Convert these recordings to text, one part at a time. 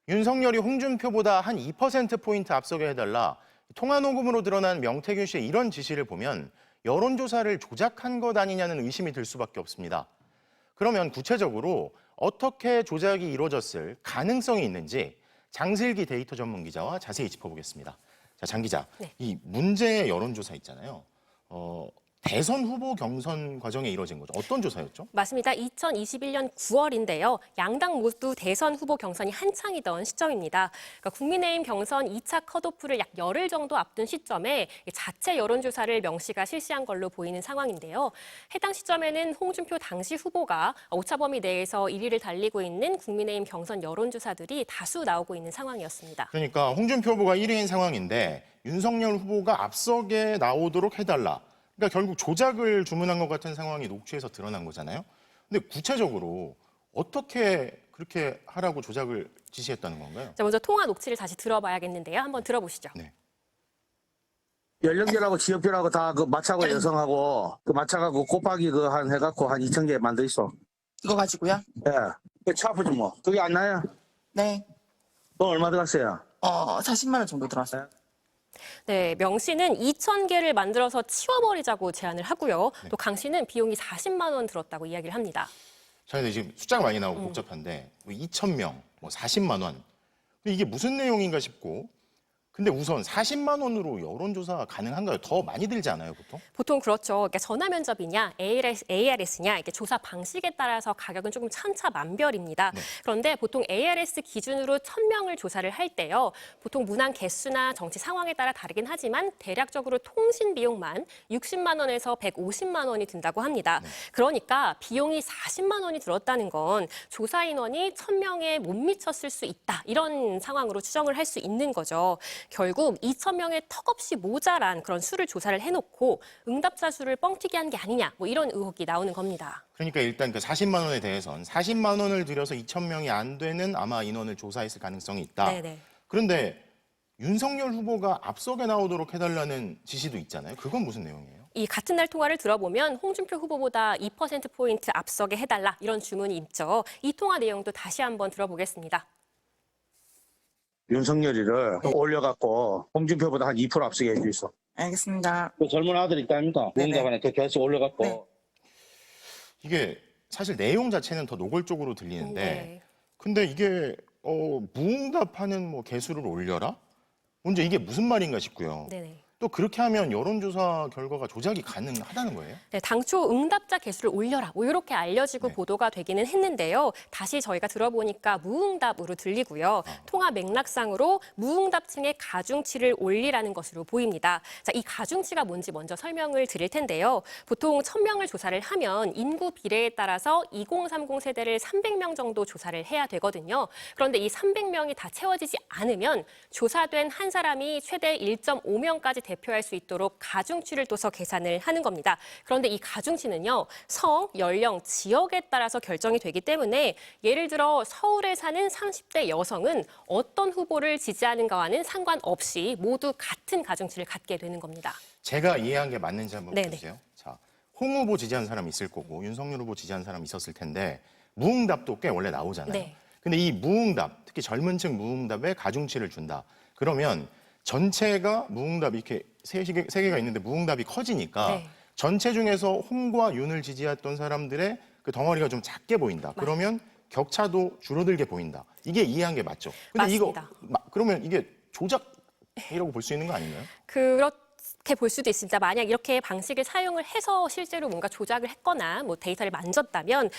윤석열이 홍준표보다 한 2%포인트 앞서게 해달라. 통화녹음으로 드러난 명태균 씨의 이런 지시를 보면 여론조사를 조작한 것 아니냐는 의심이 들 수밖에 없습니다. 그러면 구체적으로 어떻게 조작이 이루어졌을 가능성이 있는지 장슬기 데이터 전문 기자와 자세히 짚어보겠습니다. 자, 장 기자, 네. 이 문제의 여론조사 있잖아요. 대선 후보 경선 과정에 이루어진 거죠. 어떤 조사였죠? 맞습니다. 2021년 9월인데요. 양당 모두 대선 후보 경선이 한창이던 시점입니다. 그러니까 국민의힘 경선 2차 컷오프를 약 열흘 정도 앞둔 시점에 자체 여론조사를 명 씨가 실시한 걸로 보이는 상황인데요. 해당 시점에는 홍준표 당시 후보가 오차 범위 내에서 1위를 달리고 있는 국민의힘 경선 여론조사들이 다수 나오고 있는 상황이었습니다. 그러니까 홍준표 후보가 1위인 상황인데 윤석열 후보가 앞서게 나오도록 해달라. 그러니까 결국 조작을 주문한 것 같은 상황이 녹취에서 드러난 거잖아요. 근데 구체적으로 어떻게 그렇게 하라고 조작을 지시했다는 건가요? 자, 먼저 통화 녹취를 다시 들어봐야겠는데요. 한번 들어보시죠. 네. 연령별하고 지역별하고 다 그 맞춰고 여성하고 그 맞춰가고 곱하기 그 한 해갖고 한 2,000개 만들 있어. 이거 가지고요? 예. 그 차프지 뭐. 그게 안 나요? 네. 돈 얼마 들어갔어요? 40만 원 정도 들어왔어요. 네, 명 씨는 2,000개를 만들어서 치워버리자고 제안을 하고요. 또 강 씨는 비용이 40만 원 들었다고 이야기를 합니다. 자, 근데 지금 숫자가 많이 나오고 복잡한데 뭐 2,000명, 뭐 40만 원. 근데 이게 무슨 내용인가 싶고. 근데 우선 40만 원으로 여론조사 가능한가요? 더 많이 들지 않아요, 보통? 보통 그렇죠. 그러니까 전화 면접이냐, ARS냐, 이게 조사 방식에 따라서 가격은 조금 천차만별입니다. 네. 그런데 보통 ARS 기준으로 1,000명을 조사를 할 때요. 보통 문항 개수나 정치 상황에 따라 다르긴 하지만 대략적으로 통신 비용만 60만 원에서 150만 원이 든다고 합니다. 네. 그러니까 비용이 40만 원이 들었다는 건 조사 인원이 1,000명에 못 미쳤을 수 있다. 이런 상황으로 추정을 할 수 있는 거죠. 결국 2,000명의 턱없이 모자란 그런 수를 조사를 해놓고 응답자 수를 뻥튀기 한 게 아니냐, 뭐 이런 의혹이 나오는 겁니다. 그러니까 일단 그 40만 원에 대해선 40만 원을 들여서 2,000명이 안 되는 아마 인원을 조사했을 가능성이 있다. 네네. 그런데 윤석열 후보가 앞서게 나오도록 해달라는 지시도 있잖아요. 그건 무슨 내용이에요? 이 같은 날 통화를 들어보면 홍준표 후보보다 2%포인트 앞서게 해달라 이런 주문이 있죠. 이 통화 내용도 다시 한번 들어보겠습니다. 윤석열이를 올려갖고 홍준표보다 한 2% 앞서게 해주 있어. 알겠습니다. 그 젊은 아들 있다 아닙니까? 네네. 누군가가 더 계속 올려갖고. 네. 이게 사실 내용 자체는 더 노골적으로 들리는데 네. 근데 이게 무응답하는 뭐 개수를 올려라? 먼저 이게 무슨 말인가 싶고요. 네네. 또 그렇게 하면 여론조사 결과가 조작이 가능하다는 거예요? 네, 당초 응답자 개수를 올려라 뭐 이렇게 알려지고 네. 보도가 되기는 했는데요. 다시 저희가 들어보니까 무응답으로 들리고요. 통화 맥락상으로 무응답층의 가중치를 올리라는 것으로 보입니다. 자, 이 가중치가 뭔지 먼저 설명을 드릴 텐데요. 보통 1,000명을 조사를 하면 인구 비례에 따라서 2030 세대를 300명 정도 조사를 해야 되거든요. 그런데 이 300명이 다 채워지지 않으면 조사된 한 사람이 최대 1.5명까지 대표할 수 있도록 가중치를 둬서 계산을 하는 겁니다. 그런데 이 가중치는요, 성, 연령, 지역에 따라서 결정이 되기 때문에 예를 들어 서울에 사는 30대 여성은 어떤 후보를 지지하는가와는 상관없이 모두 같은 가중치를 갖게 되는 겁니다. 제가 이해한 게 맞는지 한번 네네. 보세요. 자, 홍 후보 지지한 사람이 있을 거고 윤석열 후보 지지한 사람이 있었을 텐데 무응답도 꽤 원래 나오잖아요. 네. 근데 이 무응답, 특히 젊은 층 무응답에 가중치를 준다. 그러면 전체가 무응답 이렇게 세 개가 있는데 무응답이 커지니까 네. 전체 중에서 홍과 윤을 지지했던 사람들의 그 덩어리가 좀 작게 보인다. 그러면 격차도 줄어들게 보인다. 이게 이해한 게 맞죠? 근데 맞습니다. 그러면 이게 조작이라고 볼 수 있는 거 아닌가요? 그렇게 볼 수도 있습니다. 만약 이렇게 방식을 사용을 해서 실제로 뭔가 조작을 했거나 뭐 데이터를 만졌다면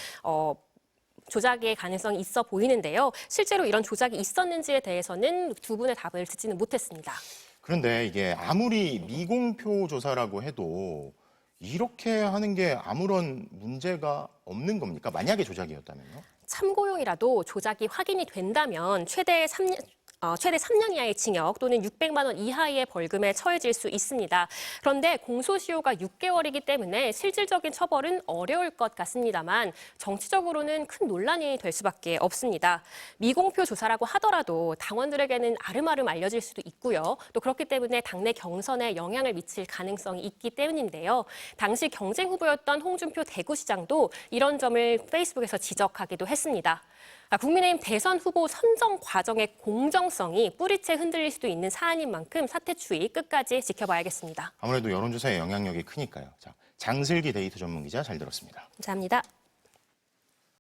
조작의 가능성이 있어 보이는데요. 실제로 이런 조작이 있었는지에 대해서는 두 분의 답을 듣지는 못했습니다. 그런데 이게 아무리 미공표 조사라고 해도 이렇게 하는 게 아무런 문제가 없는 겁니까? 만약에 조작이었다면요? 참고용이라도 조작이 확인이 된다면 최대 3년 이하의 징역 또는 600만 원 이하의 벌금에 처해질 수 있습니다. 그런데 공소시효가 6개월이기 때문에 실질적인 처벌은 어려울 것 같습니다만 정치적으로는 큰 논란이 될 수밖에 없습니다. 미공표 조사라고 하더라도 당원들에게는 아름아름 알려질 수도 있고요. 또 그렇기 때문에 당내 경선에 영향을 미칠 가능성이 있기 때문인데요. 당시 경쟁 후보였던 홍준표 대구시장도 이런 점을 페이스북에서 지적하기도 했습니다. 국민의힘 대선 후보 선정 과정의 공정성이 뿌리째 흔들릴 수도 있는 사안인 만큼 사태 추이 끝까지 지켜봐야겠습니다. 아무래도 여론조사의 영향력이 크니까요. 자, 장슬기 데이터 전문 기자 잘 들었습니다. 감사합니다.